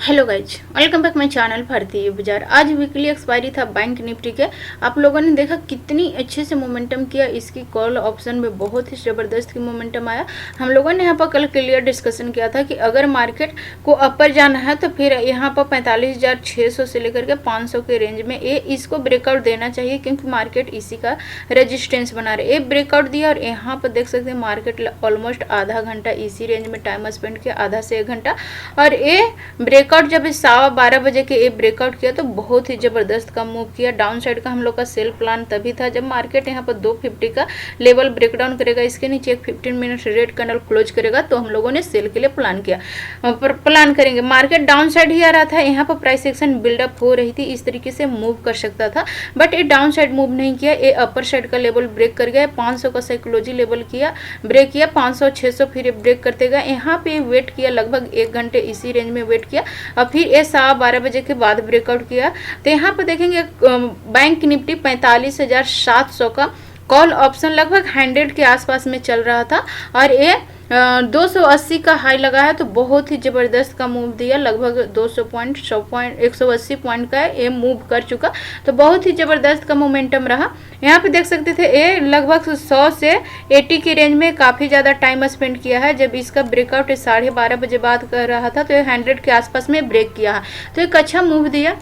Hello guys, welcome back my channel भारतीय बाजार। आज वीकली एक्सपायरी था बैंक निफ्टी के। आप लोगों ने देखा कितनी अच्छे से मोमेंटम किया। इसकी कॉल ऑप्शन में बहुत ही ज़बरदस्त की मोमेंटम आया। हम लोगों ने यहाँ पर कल क्लियर डिस्कशन किया था कि अगर मार्केट को अपर जाना है तो फिर यहाँ पर 45,600 से लेकर के 500 के रेंज में इसको ब्रेकआउट देना चाहिए, क्योंकि मार्केट इसी का रेजिस्टेंस बना रहे। ये ब्रेकआउट दिया और यहाँ पर देख सकते हैं मार्केट ऑलमोस्ट आधा घंटा इसी रेंज में टाइम स्पेंड किया, आधा से 1 घंटा। और ये ब्रेकआउट जब 12:15 बजे के ये ब्रेकआउट किया तो बहुत ही जबरदस्त का मूव किया। डाउन साइड का हम लोग का सेल प्लान तभी था जब मार्केट यहाँ पर 250 का लेवल ब्रेकडाउन करेगा, इसके नीचे एक 15 मिनट रेड कैंडल क्लोज करेगा तो हम लोगों ने सेल के लिए प्लान किया। प्लान करेंगे मार्केट डाउन साइड ही आ रहा था, यहाँ पर प्राइस एक्शन बिल्डअप हो रही थी, इस तरीके से मूव कर सकता था, बट ये डाउन साइड मूव नहीं किया। ये अपर साइड का लेवल ब्रेक कर गया, 500 का साइकोलॉजी लेवल किया, ब्रेक किया 500 600, फिर ब्रेक करते गए। यहाँ पे वेट किया लगभग 1 घंटे इसी रेंज में वेट किया और फिर ये 12:15 बजे के बाद ब्रेकआउट किया। तो यहाँ पर देखेंगे बैंक निफ्टी 45,700 का कॉल ऑप्शन लगभग 100 के आसपास में चल रहा था और ये 280 का हाई लगा है, तो बहुत ही ज़बरदस्त का मूव दिया। लगभग 200 पॉइंट 100 पॉइंट 180 पॉइंट का ये मूव कर चुका, तो बहुत ही ज़बरदस्त का मोमेंटम रहा। यहाँ पे देख सकते थे ये लगभग 100 से 80 की रेंज में काफ़ी ज़्यादा टाइम स्पेंड किया है। जब इसका ब्रेकआउट 12:30 बजे बाद कर रहा था तो ये 100 के आसपास में ब्रेक किया है, तो एक अच्छा मूव दिया।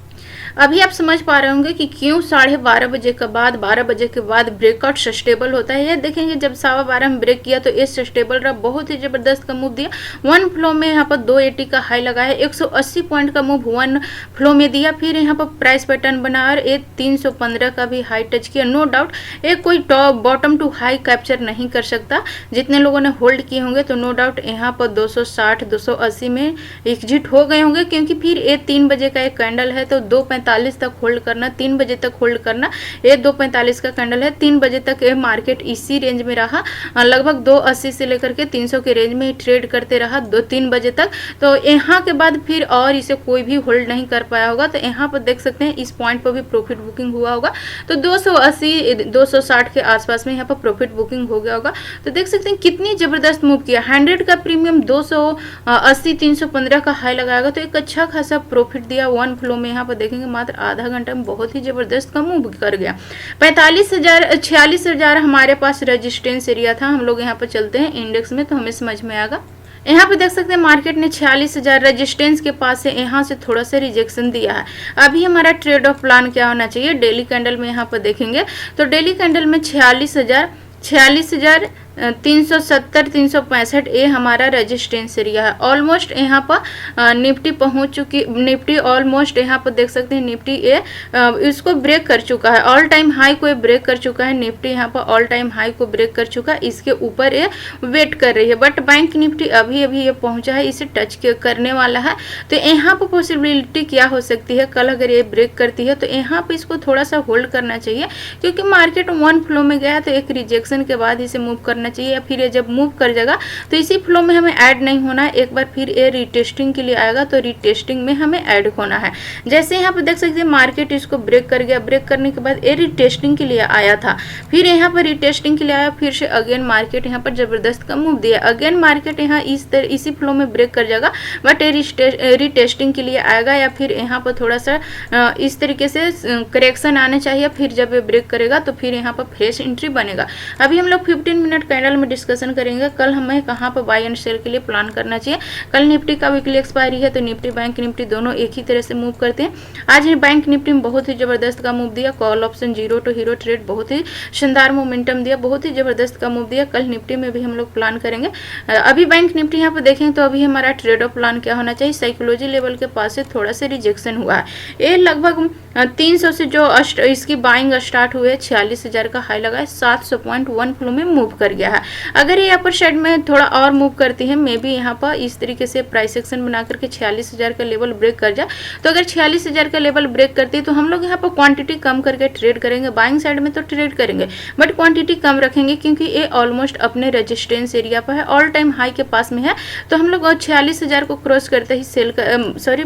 अभी आप समझ पा रहे होंगे कि क्यों 12:30 बजे के बाद 12 बजे के बाद ब्रेकआउट सस्टेबल होता है। ये देखेंगे जब 12:15 में ब्रेक किया तो ये सस्टेबल रहा, बहुत ही जबरदस्त का मूव दिया। वन फ्लो में यहाँ पर 280 का हाई लगा है, 180 पॉइंट का मूव वन फ्लो में दिया। फिर यहाँ पर प्राइस पैटर्न बना और ये 315 का भी हाई टच किया। नो डाउट ये कोई top bottom to high capture नहीं कर सकता। जितने लोगों ने होल्ड किए होंगे तो नो डाउट यहाँ पर 260 280 में एग्जिट हो गए होंगे, क्योंकि फिर ये 3 बजे का एक कैंडल है तो 2:45 तक होल्ड करना, 3 बजे तक होल्ड करना। ये 2:45 का कैंडल है, 3 बजे तक ये मार्केट इसी रेंज में रहा, लगभग 280 से लेकर के 300 के रेंज में ट्रेड करते रहा 2-3 बजे तक। तो यहाँ के बाद फिर और इसे कोई भी होल्ड नहीं कर पाया होगा। तो यहाँ पर देख सकते हैं इस पॉइंट पर भी प्रॉफिट बुकिंग हुआ होगा, तो 280 260 के आसपास में यहाँ पर प्रॉफिट बुकिंग हो गया होगा। तो देख सकते हैं कितनी जबरदस्त मूव किया। 100 का प्रीमियम 280 315 का हाई लगाएगा तो एक अच्छा खासा प्रॉफिट दिया। वन फ्लो में यहाँ पर देखेंगे मात्र आधा घंटा में बहुत ही जबरदस्त का मूव कर गया। 46,000 हमारे पास रेजिस्टेंस एरिया था। हम लोग यहाँ पर चलते हैं इंडेक्स में तो हमें समझ में आएगा। यहाँ पे देख सकते हैं मार्केट ने 46,000 रेजिस्टेंस के पास से यहाँ से थोड़ा सा रिजेक्शन दिया है। अभी हमारा ट्रेड ऑफ प्लान क्या होना चाहिए, डेली कैंडल में यहाँ पर देखेंगे तो डेली कैंडल में 46,370 365 ये हमारा रेजिस्टेंस एरिया है। ऑलमोस्ट यहाँ पर निफ्टी पहुँच चुकी, निफ्टी ऑलमोस्ट यहाँ पर देख सकते हैं निफ्टी ये इसको ब्रेक कर चुका है। ऑल टाइम हाई को ब्रेक कर चुका है निफ्टी, यहाँ पर ऑल टाइम हाई को ब्रेक कर चुका है, इसके ऊपर ये वेट कर रही है। बट बैंक निफ्टी अभी ये पहुँचा है, इसे टच करने वाला है। तो यहाँ पर पॉसिबिलिटी क्या हो सकती है, कल अगर ये ब्रेक करती है तो यहाँ पर इसको थोड़ा सा होल्ड करना चाहिए, क्योंकि मार्केट वन फ्लो में गया तो एक रिजेक्शन के बाद इसे मूव करना चाहिए, या फिर ये जब मूव कर जाएगा तो इसी फ्लो में हमें ऐड नहीं होना है। एक बार फिर ये रीटेस्टिंग के लिए आएगा तो रीटेस्टिंग में हमें ऐड होना है। जैसे यहाँ पे देख सकते हैं मार्केट इसको ब्रेक कर गया, ब्रेक करने के बाद ये रीटेस्टिंग के लिए आया था, फिर यहाँ पर रीटेस्टिंग के लिए आया, फिर से अगेन मार्केट यहाँ पर जबरदस्त का मूव दिया। अगेन मार्केट यहाँ इसी फ्लो में ब्रेक कर जाएगा, बट ये रीटेस्टिंग के लिए आएगा, या फिर यहाँ पर थोड़ा सा इस तरीके से करेक्शन आने चाहिए, फिर जब ये ब्रेक करेगा तो फिर यहाँ पर फ्रेश एंट्री बनेगा। अभी हम लोग 15 मिनट कैंडल में डिस्कशन करेंगे कल हमें कहाँ पर बाय एंड सेल के लिए प्लान करना चाहिए। कल निफ्टी का वीकली एक्सपायरी है तो निफ्टी बैंक निफ्टी दोनों एक ही तरह से मूव करते हैं। आज बैंक निफ्टी में बहुत ही जबरदस्त का मूव दिया, call option 0 to hero trade बहुत ही शानदार मोमेंटम दिया, बहुत ही जबरदस्त का मूव दिया। कल निफ्टी में भी हम लोग प्लान करेंगे। अभी बैंक निफ्टी यहाँ पर देखें तो अभी हमारा ट्रेड ऑफ प्लान क्या होना चाहिए, साइकोलॉजी लेवल के पास से थोड़ा सा रिजेक्शन हुआ है। ये लगभग 300 से जो इसकी बाइंग स्टार्ट हुए 46,000 का हाई लगा है, 700 पॉइंट वन फ्लो में मूव कर गया है। अगर ये अपर साइड में थोड़ा और मूव करती है, मे बी यहाँ पर इस तरीके से प्राइस एक्शन बना करके 46,000 का लेवल ब्रेक कर जाए, तो अगर 46,000 का लेवल ब्रेक करती है तो हम लोग यहाँ पर क्वांटिटी कम करके ट्रेड करेंगे। बाइंग साइड में तो ट्रेड करेंगे बट क्वांटिटी कम रखेंगे, क्योंकि ये ऑलमोस्ट अपने रेजिस्टेंस एरिया पर है, ऑल टाइम हाई के पास में है। तो हम लोग 46,000 को क्रॉस करते ही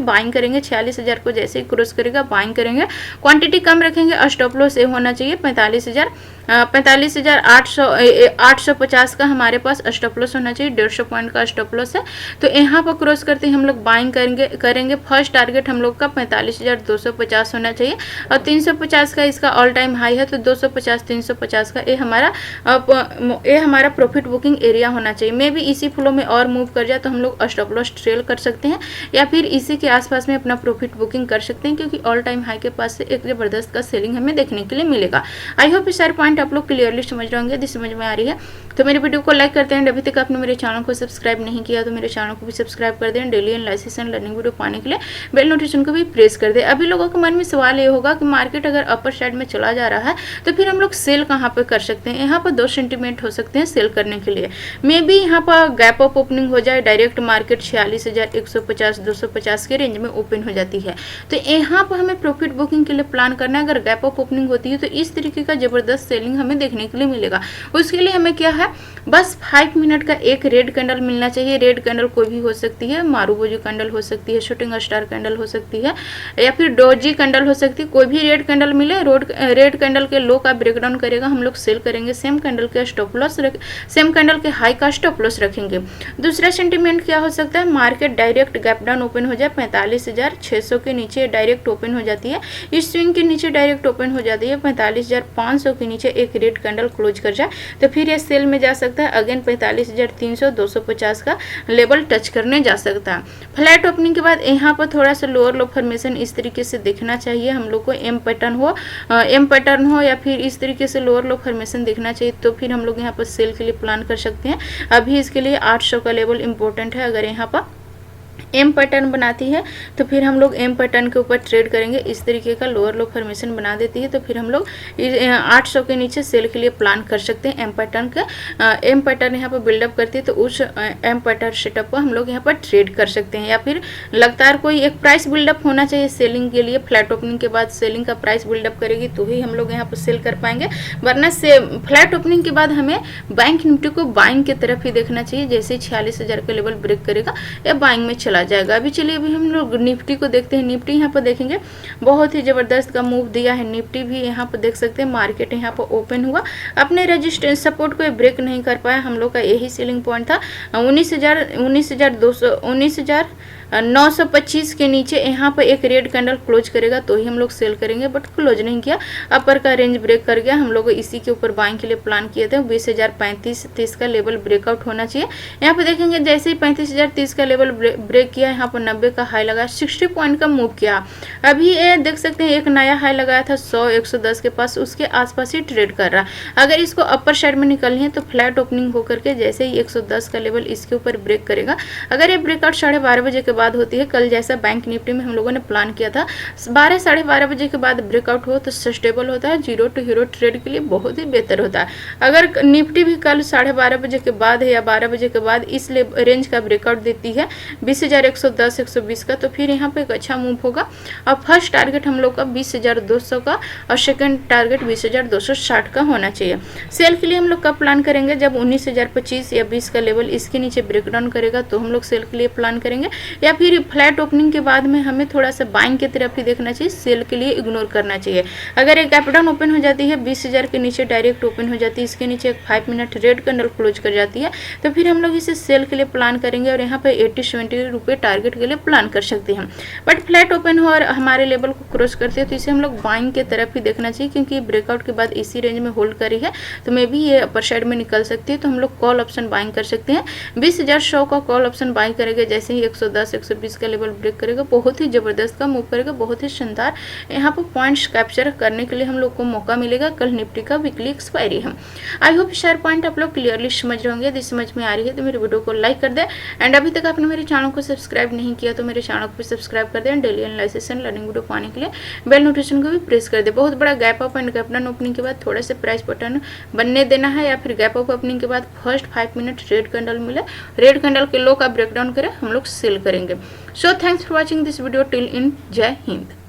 बाइंग करेंगे। 46,000 को जैसे ही क्रॉस करेगा बाइंग करेंगे, क्वांटिटी कम रखेंगे। स्टॉप लॉस ये होना चाहिए 45,000। 45,850 का हमारे पास स्टॉप लॉस होना चाहिए, 150 पॉइंट का स्टॉप लॉस है। तो यहाँ पर क्रॉस करते ही हम लोग बाइंग करेंगे। फर्स्ट टारगेट हम लोग का 45,250 होना चाहिए और 350 का इसका ऑल टाइम हाई है, तो 250 350 का ये हमारा प्रॉफिट बुकिंग एरिया होना चाहिए। मे भी इसी फ्लो में और मूव कर जाए तो हम लोग स्टॉप लॉस ट्रेल कर सकते हैं या फिर इसी के आसपास में अपना प्रॉफिट बुकिंग कर सकते हैं, क्योंकि ऑल टाइम हाई के पास से एक जबरदस्त का सेलिंग हमें देखने के लिए मिलेगा। आई होप ये सारे पॉइंट आप लोग क्लियरली समझ रहे होंगे, समझ में आ रही है तो मेरे वीडियो को लाइक करते हैं। अभी तक आपने मेरे चैनल को सब्सक्राइब नहीं किया तो मेरे चैनल को भी सब्सक्राइब कर दें। Daily analysis and learning video पाने के लिए बेल नोटिफिकेशन को भी प्रेस कर दें। अभी लोगों के मन में सवाल ये होगा कि मार्केट अगर अपर साइड में चला जा रहा है तो फिर हम लोग सेल कहाँ पे कर सकते हैं। यहाँ पर 2 सेंटीमेंट हो सकते हैं सेल करने के लिए। मे बी यहाँ पर गैप अप ओपनिंग हो जाए, डायरेक्ट मार्केट 46,150 250 के रेंज में ओपन हो जाती है, तो यहाँ पर हमें प्रॉफिट बुकिंग के लिए प्लान करना है। अगर गैप अप ओपनिंग होती है तो इस तरीके का जबरदस्त सेलिंग हमें देखने के लिए मिलेगा। उसके लिए हमें क्या है, बस 5 मिनट का एक रेड कैंडल मिलना चाहिए। रेड कैंडल कोई भी हो सकती है, मारूबोजू कैंडल हो सकती है, शूटिंग स्टार कैंडल हो सकती है या फिर डोजी कैंडल हो सकती है। कोई भी रेड कैंडल मिले, रेड कैंडल के लो का ब्रेकडाउन करेगा, हम लोग सेल करेंगे। सेम कैंडल के स्टॉप लॉस सेम कैंडल के हाई का स्टॉप लॉस रखेंगे। दूसरा सेंटीमेंट क्या हो सकता है, market direct gap down open हो जाए, 45,600 के नीचे डायरेक्ट ओपन हो जाती है। इस स्विंग के नीचे डायरेक्ट ओपन हो जाती है, 45,500 के नीचे एक रेड कैंडल क्लोज कर जाए तो फिर ये सेल में जा सकता है। अगेन 45,300 250 का लेवल टच करने जा सकता है। फ्लैट ओपनिंग के बाद यहाँ पर थोड़ा सा लोअर लो फॉर्मेशन इस तरीके से देखना चाहिए हम लोग को। एम पैटर्न हो या फिर इस तरीके से लोअर लो फॉर्मेशन देखना चाहिए, तो फिर हम लोग यहाँ पर सेल के लिए प्लान कर सकते हैं। अभी इसके लिए 800 का लेवल इंपॉर्टेंट है। अगर यहाँ पर एम पैटर्न बनाती है तो फिर हम लोग एम पैटर्न के ऊपर ट्रेड करेंगे। इस तरीके का लोअर लो फॉर्मेशन बना देती है तो फिर हम लोग 800 के नीचे सेल के लिए प्लान कर सकते हैं। एम पैटर्न यहाँ पर बिल्डअप करती है तो उस एम पैटर्न सेटअप पर हम लोग यहाँ पर ट्रेड कर सकते हैं। या फिर लगातार कोई एक प्राइस बिल्डअप होना चाहिए सेलिंग के लिए। फ्लैट ओपनिंग के बाद सेलिंग का प्राइस बिल्डअप करेगी तो ही हम लोग यहाँ पर सेल कर पाएंगे, वरना से फ्लैट ओपनिंग के बाद हमें बैंक निफ्टी को बाइंग की तरफ ही देखना चाहिए। जैसे ही 46,000 का लेवल ब्रेक करेगा या बाइंग में चला जाएगा। अभी चलिए अभी हम लोग निफ्टी को देखते हैं। निफ्टी यहाँ पर देखेंगे बहुत ही जबरदस्त का मूव दिया है। निफ्टी भी यहाँ पर देख सकते हैं मार्केट यहाँ पर ओपन हुआ, अपने रेजिस्टेंस सपोर्ट को ब्रेक नहीं कर पाया। हम लोग का यही सेलिंग पॉइंट था 19,925 के नीचे। यहाँ पर एक रेड कैंडल क्लोज करेगा तो ही हम लोग सेल करेंगे, बट क्लोज नहीं किया, अपर का रेंज ब्रेक कर गया। हम लोग इसी के ऊपर बाइंग के लिए प्लान किए थे। 20,035-30 का लेवल ब्रेकआउट होना चाहिए। यहाँ पे देखेंगे जैसे ही 35,030 का लेवल ब्रेक किया, यहाँ पर 90 का हाई लगा, 60 पॉइंट का मूव किया। अभी ये देख सकते हैं एक नया हाई लगाया था 100-110 के पास, उसके आसपास ही ट्रेड कर रहा। अगर इसको अपर साइड में निकलनी है तो फ्लैट ओपनिंग होकर के जैसे ही 110 का लेवल इसके ऊपर ब्रेक करेगा। अगर ये ब्रेकआउट 12:30 बजे के बाद होती है, कल जैसा बैंक निफ्टी में हम लोगों ने प्लान किया था 12-12:30 बजे के बाद ब्रेकआउट हो तो सस्टेबल होता है, जीरो टू हीरो ट्रेड के लिए बहुत ही बेहतर होता है। अगर निफ्टी भी कल 12:30 बजे के बाद है या 12 बजे के बाद इस रेंज का ब्रेकआउट देती है 20,110-120 का, तो फिर यहाँ पे एक अच्छा मूव होगा। और फर्स्ट टारगेट हम लोग का 20,200 का और सेकंड टारगेट 20,260 का होना चाहिए। सेल के लिए हम लोग कब प्लान करेंगे, जब 19,025 या 20 का लेवल इसके नीचे ब्रेकडाउन करेगा तो हम लोग सेल के लिए प्लान करेंगे। या फिर फ्लैट ओपनिंग के बाद में हमें थोड़ा सा बाइंग की तरफ ही देखना चाहिए, सेल के लिए इग्नोर करना चाहिए। अगर एक गैप डाउन ओपन हो जाती है 20,000 के नीचे डायरेक्ट ओपन हो जाती है, इसके नीचे एक 5 मिनट रेड कैंडल क्लोज कर जाती है, तो फिर हम लोग इसे सेल के लिए प्लान करेंगे और यहाँ पे 80-70 रुपये टारगेट के लिए प्लान कर सकते हैं। बट फ्लैट ओपन हो और हमारे लेवल को क्रॉस करते हैं तो इसे हम लोग बाइंग की तरफ ही देखना चाहिए, क्योंकि ब्रेकआउट के बाद इसी रेंज में होल्ड करी है तो मे भी ये अपर साइड में निकल सकती है। तो हम लोग कॉल ऑप्शन बाइंग कर सकते हैं। 20,100 का कॉल ऑप्शन बाइंग करेंगे, जैसे ही 110-120 का लेवल ब्रेक करेगा बहुत ही जबरदस्त का मूव करेगा, बहुत ही शानदार यहाँ पर पॉइंट्स कैप्चर करने के लिए हम लोग को मौका मिलेगा। कल निफ्टी का वीकली एक्सपायरी है। आई होप शेयर पॉइंट आप लोग क्लियरली समझ रहे होंगे। यदि समझ में आ रही है तो मेरे वीडियो को लाइक कर दें एंड अभी तक आपने मेरे चैनल को सब्सक्राइब नहीं किया तो मेरे चैनल को सब्सक्राइब कर दें। Daily analysis and learning video पाने के लिए बेल नोटिफिकेशन को भी प्रेस कर दे। बहुत बड़ा gap up and gap down opening के बाद थोड़ा सा प्राइस पैटर्न बनने देना है, या फिर गैप अप ओपनिंग के बाद फर्स्ट 5 मिनट रेड कैंडल मिले, रेड कैंडल के लो का ब्रेकडाउन करें, हम लोग सेल करेंगे। So thanks for watching this video till in. जय हिंद।